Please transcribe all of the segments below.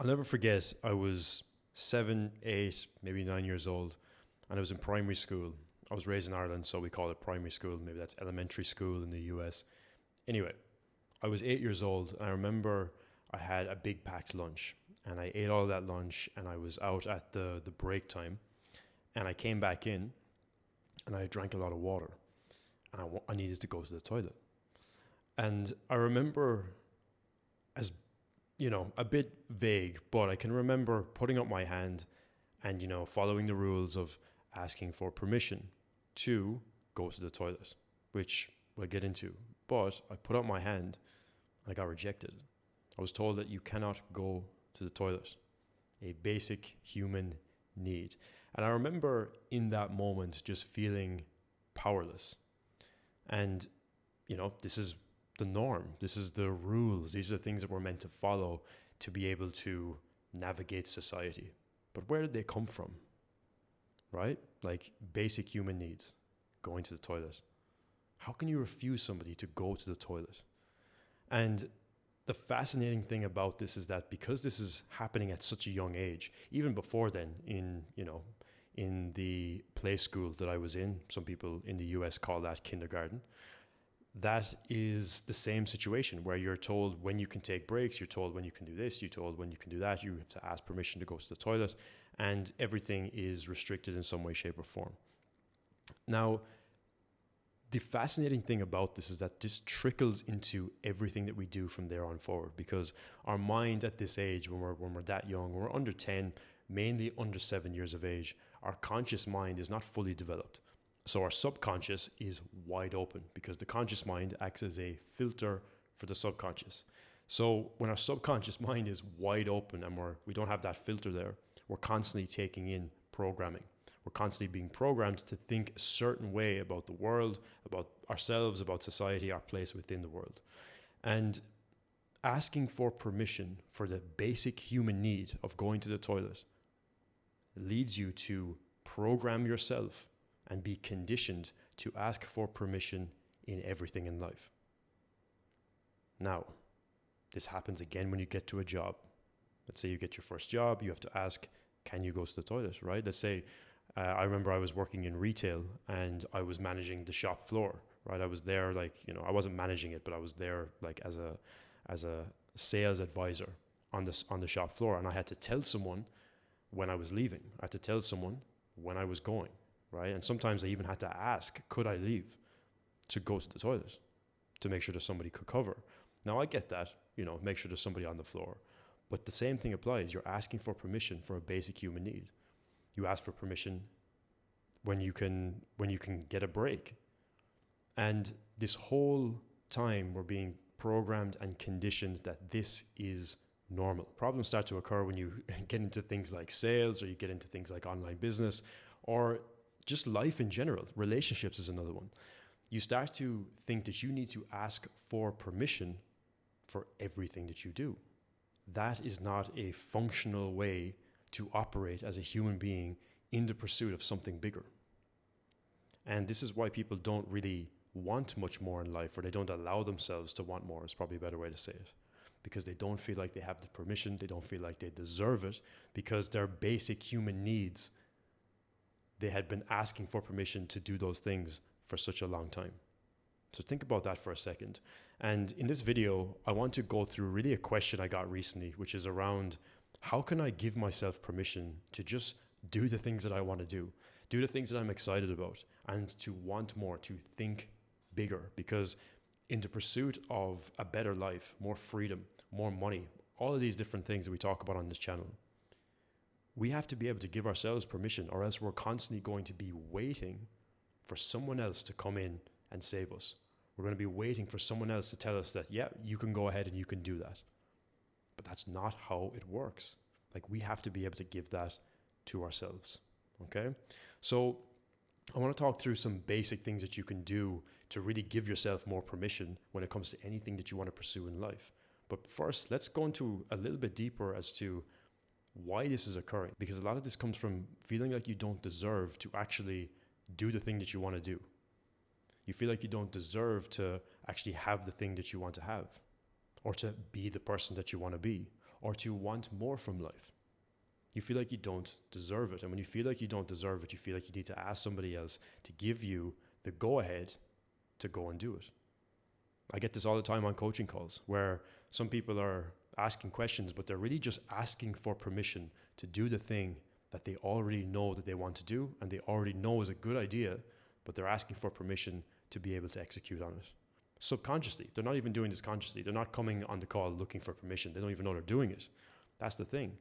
I'll never forget, I was 7, 8, maybe 9 years old, and I was in primary school. I was raised in Ireland, so we call it primary school. Maybe that's elementary school in the US. Anyway, I was 8 years old, and I remember I had a big packed lunch, and I ate all that lunch, and I was out at the break time, and I came back in, and I drank a lot of water, and I needed to go to the toilet. And I remember, as a bit vague, but I can remember putting up my hand and, following the rules of asking for permission to go to the toilet, which we'll get into. But I put up my hand and I got rejected. I was told that you cannot go to the toilet, a basic human need. And I remember in that moment just feeling powerless. And, this is the norm. This is the rules. These are the things that we're meant to follow to be able to navigate society. But where did they come from? Right? Like basic human needs, going to the toilet. How can you refuse somebody to go to the toilet? And the fascinating thing about this is that because this is happening at such a young age, even before then, in the play school that I was in, some people in the US call that kindergarten, that is the same situation where you're told when you can take breaks, you're told when you can do this, you're told when you can do that, you have to ask permission to go to the toilet, and everything is restricted in some way, shape, or form. Now, the fascinating thing about this is that this trickles into everything that we do from there on forward, because our mind at this age, when we're that young, when we're under 10, mainly under 7 years of age, our conscious mind is not fully developed. So our subconscious is wide open because the conscious mind acts as a filter for the subconscious. So when our subconscious mind is wide open and we don't have that filter there, we're constantly taking in programming. We're constantly being programmed to think a certain way about the world, about ourselves, about society, our place within the world. And asking for permission for the basic human need of going to the toilet leads you to program yourself and be conditioned to ask for permission in everything in life. Now, this happens again when you get to a job. Let's say you get your first job, you have to ask, can you go to the toilet, right? Let's say, I remember I was working in retail and I was managing the shop floor, right? I was there I wasn't managing it, but I was there as a sales advisor on the shop floor. And I had to tell someone when I was leaving. I had to tell someone when I was going. Right? And sometimes I even had to ask, could I leave to go to the toilet to make sure that somebody could cover? Now I get that, make sure there's somebody on the floor. But the same thing applies. You're asking for permission for a basic human need. You ask for permission when you can get a break. And this whole time we're being programmed and conditioned that this is normal. Problems start to occur when you get into things like sales, or you get into things like online business, or just life in general. Relationships is another one. You start to think that you need to ask for permission for everything that you do. That is not a functional way to operate as a human being in the pursuit of something bigger. And this is why people don't really want much more in life, or they don't allow themselves to want more, is probably a better way to say it. Because they don't feel like they have the permission, they don't feel like they deserve it, because their basic human needs, they had been asking for permission to do those things for such a long time. So think about that for a second. And in this video, I want to go through really a question I got recently, which is around how can I give myself permission to just do the things that I want to do the things that I'm excited about, and to want more, to think bigger. Because in the pursuit of a better life, more freedom, more money, all of these different things that we talk about on this channel, we have to be able to give ourselves permission, or else we're constantly going to be waiting for someone else to come in and save us. We're going to be waiting for someone else to tell us that, yeah, you can go ahead and you can do that. But that's not how it works. Like, we have to be able to give that to ourselves. Okay? So I want to talk through some basic things that you can do to really give yourself more permission when it comes to anything that you want to pursue in life. But first, let's go into a little bit deeper as to why this is occurring, because a lot of this comes from feeling like you don't deserve to actually do the thing that you want to do. You feel like you don't deserve to actually have the thing that you want to have, or to be the person that you want to be, or to want more from life. You feel like you don't deserve it. And when you feel like you don't deserve it, you feel like you need to ask somebody else to give you the go-ahead to go and do it. I get this all the time on coaching calls where some people are asking questions, but they're really just asking for permission to do the thing that they already know that they want to do and they already know is a good idea, but they're asking for permission to be able to execute on it. Subconsciously, they're not even doing this consciously. They're not coming on the call looking for permission. They don't even know they're doing it. That's the thing.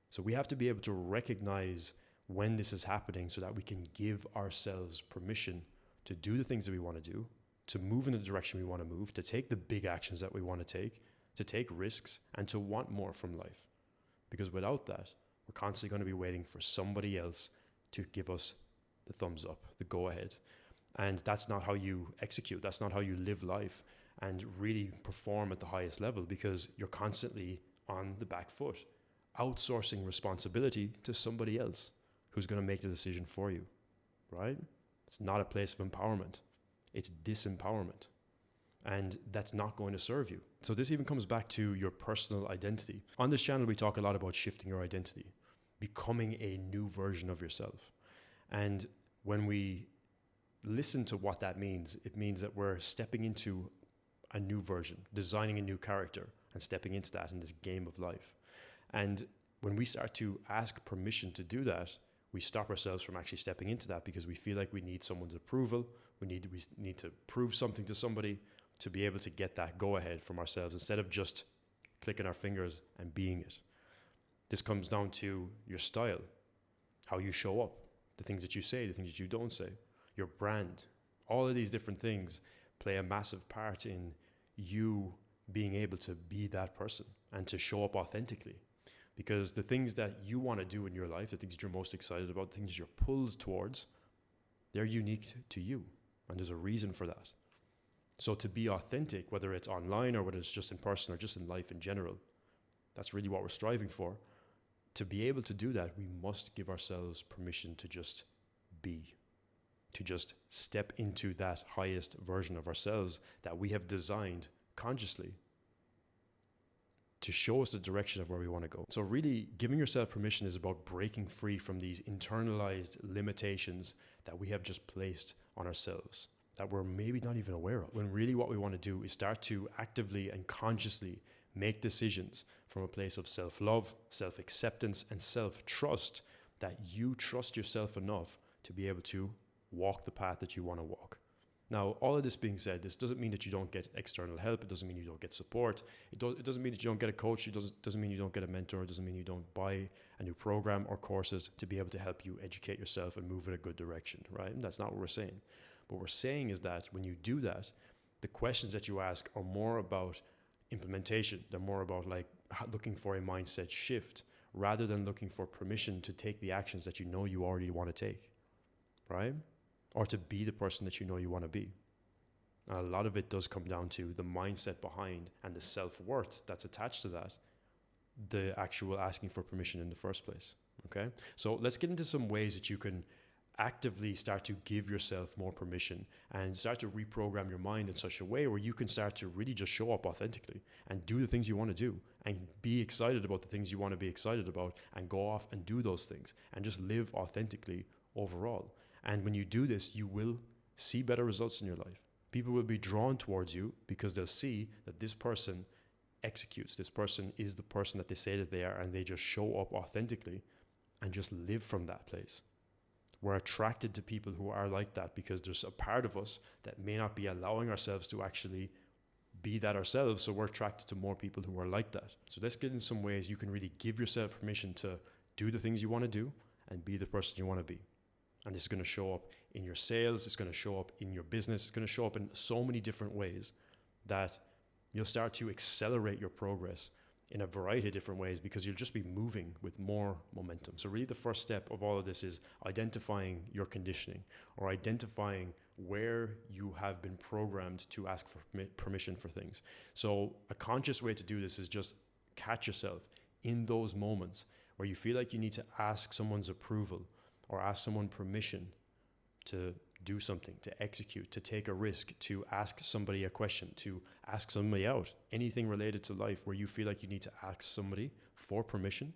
So we have to be able to recognize when this is happening so that we can give ourselves permission to do the things that we want to do, to move in the direction we want to move, to take the big actions that we want to take risks, and to want more from life. Because without that, we're constantly going to be waiting for somebody else to give us the thumbs up, the go ahead. And that's not how you execute. That's not how you live life and really perform at the highest level, because you're constantly on the back foot, outsourcing responsibility to somebody else who's going to make the decision for you, right? It's not a place of empowerment. It's disempowerment. And that's not going to serve you. So this even comes back to your personal identity. On this channel, we talk a lot about shifting your identity, becoming a new version of yourself. And when we listen to what that means, it means that we're stepping into a new version, designing a new character, and stepping into that in this game of life. And when we start to ask permission to do that, we stop ourselves from actually stepping into that because we feel like we need someone's approval. We need to prove something to somebody to be able to get that go-ahead from ourselves instead of just clicking our fingers and being it. This comes down to your style, how you show up, the things that you say, the things that you don't say, your brand. All of these different things play a massive part in you being able to be that person and to show up authentically. Because the things that you want to do in your life, the things that you're most excited about, the things you're pulled towards, they're unique to you. And there's a reason for that. So to be authentic, whether it's online or whether it's just in person or just in life in general, that's really what we're striving for. To be able to do that, we must give ourselves permission to just be, to just step into that highest version of ourselves that we have designed consciously to show us the direction of where we want to go. So really, giving yourself permission is about breaking free from these internalized limitations that we have just placed on ourselves, that we're maybe not even aware of. When really what we want to do is start to actively and consciously make decisions from a place of self-love, self-acceptance, and self-trust, that you trust yourself enough to be able to walk the path that you want to walk. Now, all of this being said, this doesn't mean that you don't get external help. It doesn't mean you don't get support. It doesn't mean that you don't get a coach. It doesn't mean you don't get a mentor. It doesn't mean you don't buy a new program or courses to be able to help you educate yourself and move in a good direction, right? And that's not what we're saying. What we're saying is that when you do that, the questions that you ask are more about implementation. They're more about like looking for a mindset shift rather than looking for permission to take the actions that you know you already want to take, right? Or to be the person that you know you want to be. And a lot of it does come down to the mindset behind and the self-worth that's attached to that, the actual asking for permission in the first place, okay? So let's get into some ways that you can actively start to give yourself more permission and start to reprogram your mind in such a way where you can start to really just show up authentically and do the things you want to do and be excited about the things you want to be excited about and go off and do those things and just live authentically overall. And when you do this, you will see better results in your life. People will be drawn towards you because they'll see that this person executes. This person is the person that they say that they are, and they just show up authentically and just live from that place. We're attracted to people who are like that because there's a part of us that may not be allowing ourselves to actually be that ourselves. So we're attracted to more people who are like that. So let's get in some ways you can really give yourself permission to do the things you want to do and be the person you want to be. And this is going to show up in your sales. It's going to show up in your business. It's going to show up in so many different ways that you'll start to accelerate your progress in a variety of different ways because you'll just be moving with more momentum. So really the first step of all of this is identifying your conditioning or identifying where you have been programmed to ask for permission for things. So a conscious way to do this is just catch yourself in those moments where you feel like you need to ask someone's approval or ask someone permission to do something, to execute, to take a risk, to ask somebody a question, to ask somebody out, anything related to life where you feel like you need to ask somebody for permission,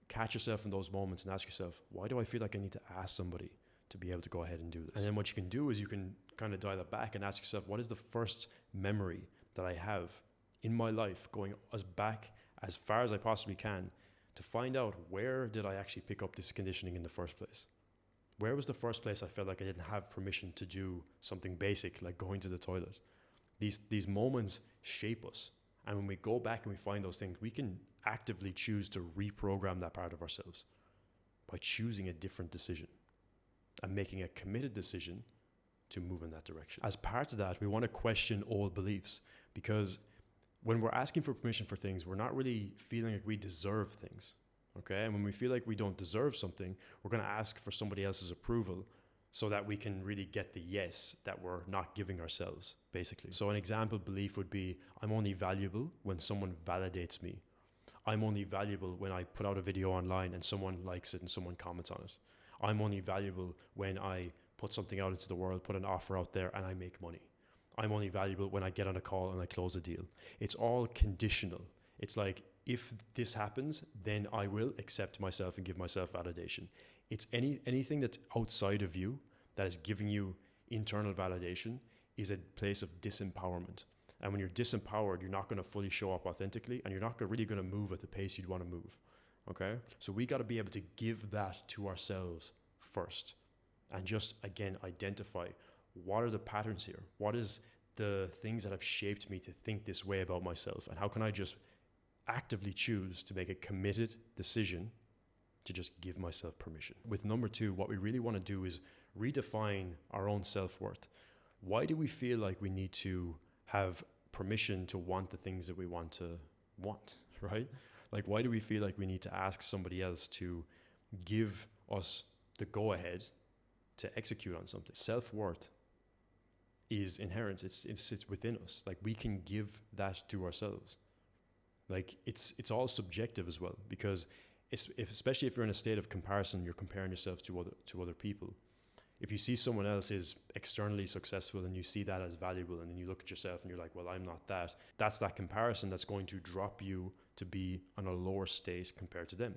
catch yourself in those moments and ask yourself, why do I feel like I need to ask somebody to be able to go ahead and do this? And then what you can do is you can kind of dial it back and ask yourself, what is the first memory that I have in my life, going back as far as I possibly can, to find out where did I actually pick up this conditioning in the first place? Where was the first place I felt like I didn't have permission to do something basic like going to the toilet? These moments shape us. And when we go back and we find those things, we can actively choose to reprogram that part of ourselves by choosing a different decision and making a committed decision to move in that direction. As part of that, we want to question old beliefs, because when we're asking for permission for things, we're not really feeling like we deserve things. Okay, and when we feel like we don't deserve something, we're going to ask for somebody else's approval so that we can really get the yes that we're not giving ourselves, basically. So an example belief would be, I'm only valuable when someone validates me. I'm only valuable when I put out a video online and someone likes it and someone comments on it. I'm only valuable when I put something out into the world, put an offer out there, and I make money. I'm only valuable when I get on a call and I close a deal. It's all conditional. It's like, if this happens, then I will accept myself and give myself validation. It's anything that's outside of you that is giving you internal validation is a place of disempowerment. And when you're disempowered, you're not going to fully show up authentically, and you're not really going to move at the pace you'd want to move. Okay? So we got to be able to give that to ourselves first, and just, again, identify what are the patterns here? What is the things that have shaped me to think this way about myself? And how can I just actively choose to make a committed decision to just give myself permission? With number 2, what we really want to do is redefine our own self-worth. Why do we feel like we need to have permission to want the things that we want, right? Like, why do we feel like we need to ask somebody else to give us the go-ahead to execute on something? Self-worth is inherent. It's within us. Like, we can give that to ourselves. Like, it's all subjective as well, because especially if you're in a state of comparison, you're comparing yourself to other people. If you see someone else is externally successful and you see that as valuable, and then you look at yourself and you're like, well, I'm not that. That's that comparison that's going to drop you to be on a lower state compared to them.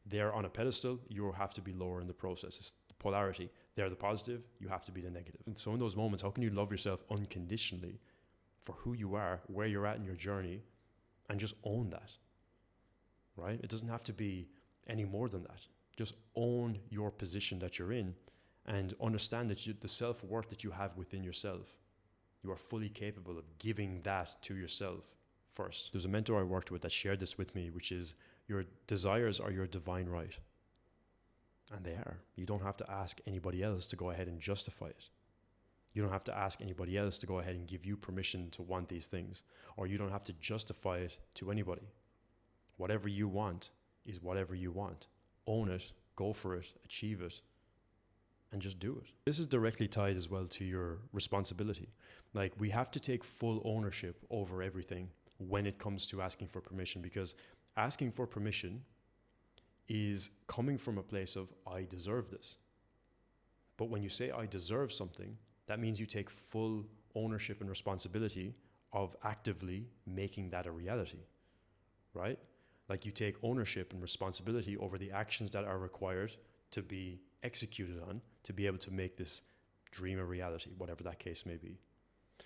They're on a pedestal, you have to be lower in the process. It's the polarity. They're the positive, you have to be the negative. And so in those moments, how can you love yourself unconditionally for who you are, where you're at in your journey, and just own that, right? It doesn't have to be any more than that. Just own your position that you're in, and understand that the self-worth that you have within yourself, you are fully capable of giving that to yourself first. There's a mentor I worked with that shared this with me, which is, your desires are your divine right. And they are. You don't have to ask anybody else to go ahead and justify it. You don't have to ask anybody else to go ahead and give you permission to want these things, or you don't have to justify it to anybody. Whatever you want is whatever you want. Own it, go for it, achieve it, and just do it. This is directly tied as well to your responsibility. Like, we have to take full ownership over everything when it comes to asking for permission, because asking for permission is coming from a place of, I deserve this. But when you say I deserve something, that means you take full ownership and responsibility of actively making that a reality, right? Like, you take ownership and responsibility over the actions that are required to be executed on to be able to make this dream a reality, whatever that case may be.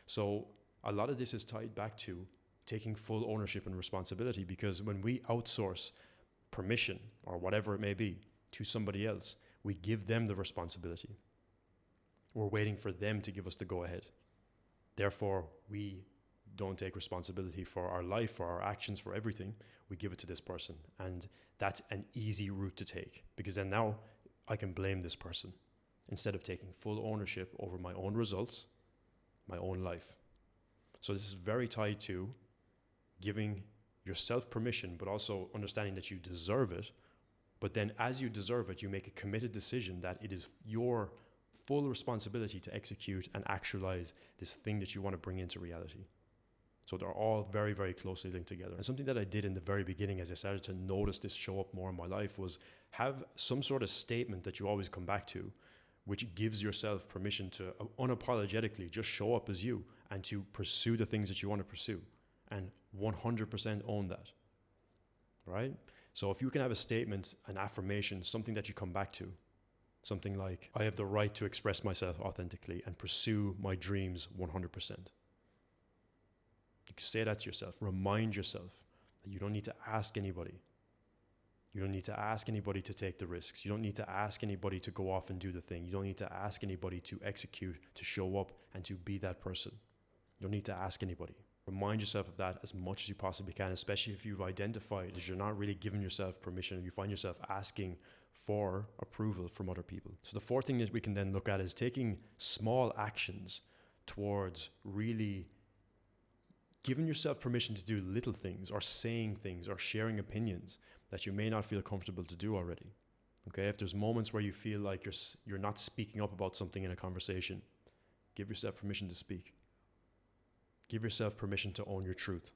So a lot of this is tied back to taking full ownership and responsibility, because when we outsource permission or whatever it may be to somebody else, we give them the responsibility. We're waiting for them to give us the go-ahead. Therefore, we don't take responsibility for our life, for our actions, for everything. We give it to this person. And that's an easy route to take, because then now I can blame this person instead of taking full ownership over my own results, my own life. So this is very tied to giving yourself permission, but also understanding that you deserve it. But then as you deserve it, you make a committed decision that it is your full responsibility to execute and actualize this thing that you want to bring into reality. So they're all very, very closely linked together. And something that I did in the very beginning, as I started to notice this show up more in my life, was have some sort of statement that you always come back to, which gives yourself permission to unapologetically just show up as you and to pursue the things that you want to pursue and 100% own that, right? So if you can have a statement, an affirmation, something that you come back to, something like, I have the right to express myself authentically and pursue my dreams 100%. You can say that to yourself. Remind yourself that you don't need to ask anybody. You don't need to ask anybody to take the risks. You don't need to ask anybody to go off and do the thing. You don't need to ask anybody to execute, to show up, and to be that person. You don't need to ask anybody. Remind yourself of that as much as you possibly can, especially if you've identified that you're not really giving yourself permission and you find yourself asking for approval from other people. So the fourth thing that we can then look at is taking small actions towards really giving yourself permission to do little things or saying things or sharing opinions that you may not feel comfortable to do already. Okay, if there's moments where you feel like you're not speaking up about something in a conversation, give yourself permission to speak. Give yourself permission to own your truth.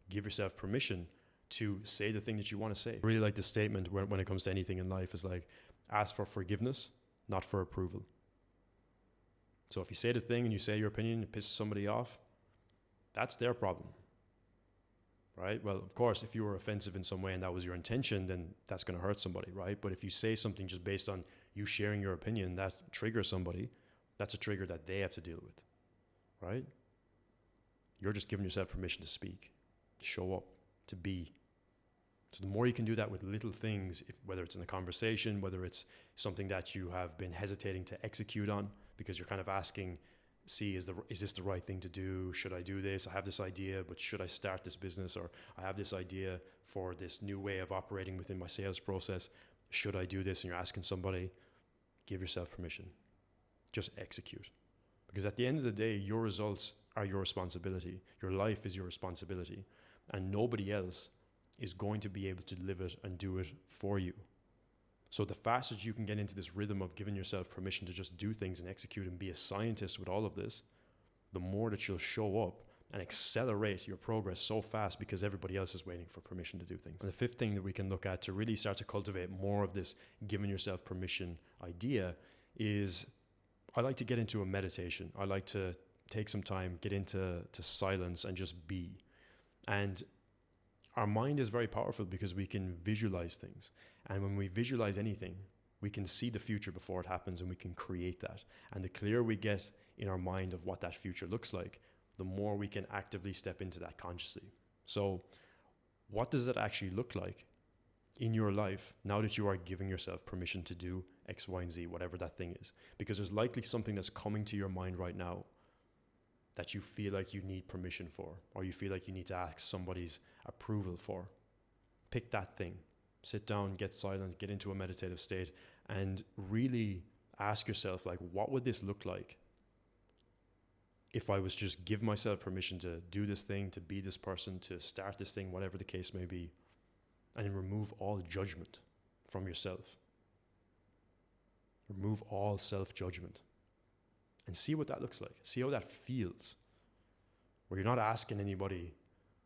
Give yourself permission to say the thing that you want to say. I really like the statement when it comes to anything in life is like, ask for forgiveness, not for approval. So if you say the thing and you say your opinion, it pisses somebody off, that's their problem, right? Well, of course, if you were offensive in some way and that was your intention, then that's going to hurt somebody, right? But if you say something just based on you sharing your opinion that triggers somebody, that's a trigger that they have to deal with, right? You're just giving yourself permission to speak, to show up, to be. So the more you can do that with little things, whether it's in a conversation, whether it's something that you have been hesitating to execute on because you're kind of asking, is this the right thing to do? Should I do this? I have this idea, but should I start this business? Or I have this idea for this new way of operating within my sales process. Should I do this? And you're asking somebody, give yourself permission. Just execute. Because at the end of the day, your results are your responsibility. Your life is your responsibility. And nobody else is going to be able to live it and do it for you. So the faster you can get into this rhythm of giving yourself permission to just do things and execute and be a scientist with all of this, the more that you'll show up and accelerate your progress so fast because everybody else is waiting for permission to do things. And the fifth thing that we can look at to really start to cultivate more of this giving yourself permission idea is I like to get into a meditation. I like to take some time, get into silence and just be. And our mind is very powerful because we can visualize things. And when we visualize anything, we can see the future before it happens and we can create that. And the clearer we get in our mind of what that future looks like, the more we can actively step into that consciously. So what does it actually look like in your life now that you are giving yourself permission to do X, Y, and Z, whatever that thing is? Because there's likely something that's coming to your mind right now that you feel like you need permission for, or you feel like you need to ask somebody's approval for. Pick that thing. Sit down, get silent, get into a meditative state, and really ask yourself, like, what would this look like if I was just give myself permission to do this thing, to be this person, to start this thing, whatever the case may be, and remove all judgment from yourself. Remove all self-judgment. And see what that looks like. See how that feels. Where you're not asking anybody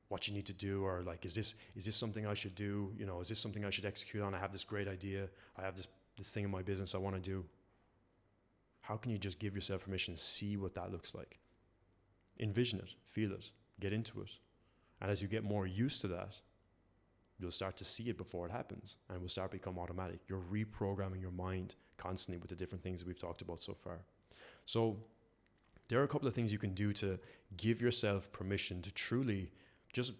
what you need to do, or like, is this something I should do? You know, is this something I should execute on? I have this great idea. I have this thing in my business I want to do. How can you just give yourself permission to see what that looks like? Envision it, feel it, get into it. And as you get more used to that, you'll start to see it before it happens, and it will start to become automatic. You're reprogramming your mind constantly with the different things that we've talked about so far. So there are a couple of things you can do to give yourself permission to truly just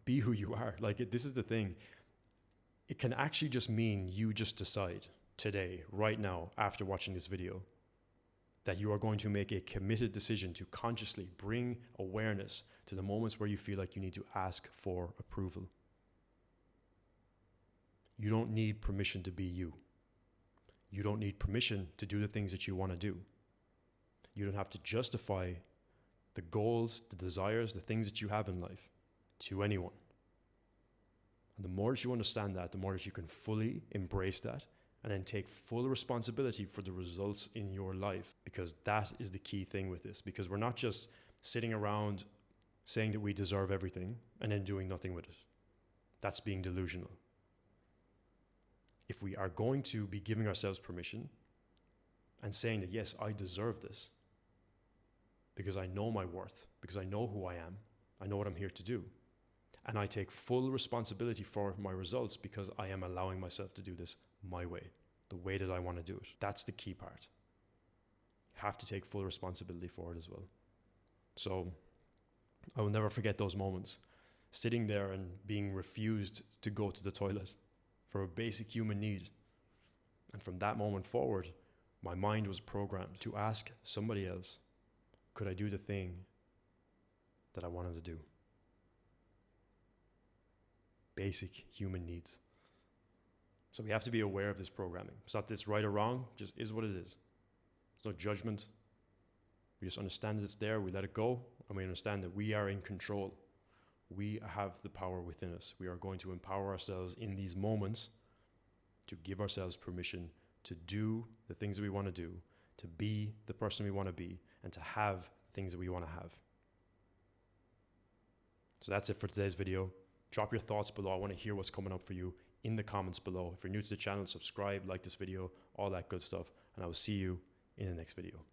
be who you are. Like, this is the thing. It can actually just mean you just decide today, right now, after watching this video, that you are going to make a committed decision to consciously bring awareness to the moments where you feel like you need to ask for approval. You don't need permission to be you. You don't need permission to do the things that you want to do. You don't have to justify the goals, the desires, the things that you have in life to anyone. And the more that you understand that, the more that you can fully embrace that and then take full responsibility for the results in your life, because that is the key thing with this. Because we're not just sitting around saying that we deserve everything and then doing nothing with it. That's being delusional. If we are going to be giving ourselves permission and saying that, yes, I deserve this because I know my worth, because I know who I am, I know what I'm here to do. And I take full responsibility for my results because I am allowing myself to do this my way, the way that I want to do it. That's the key part. Have to take full responsibility for it as well. So I will never forget those moments, sitting there and being refused to go to the toilet for a basic human need. And from that moment forward, my mind was programmed to ask somebody else, could I do the thing that I wanted to do? Basic human needs. So we have to be aware of this programming. It's not this right or wrong, just is what it is. There's no judgment. We just understand that it's there, we let it go, and we understand that we are in control. We have the power within us. We are going to empower ourselves in these moments to give ourselves permission to do the things that we want to do, to be the person we want to be, and to have things that we want to have. So that's it for today's video. Drop your thoughts below. I want to hear what's coming up for you in the comments below. If you're new to the channel, subscribe, like this video, all that good stuff, and I will see you in the next video.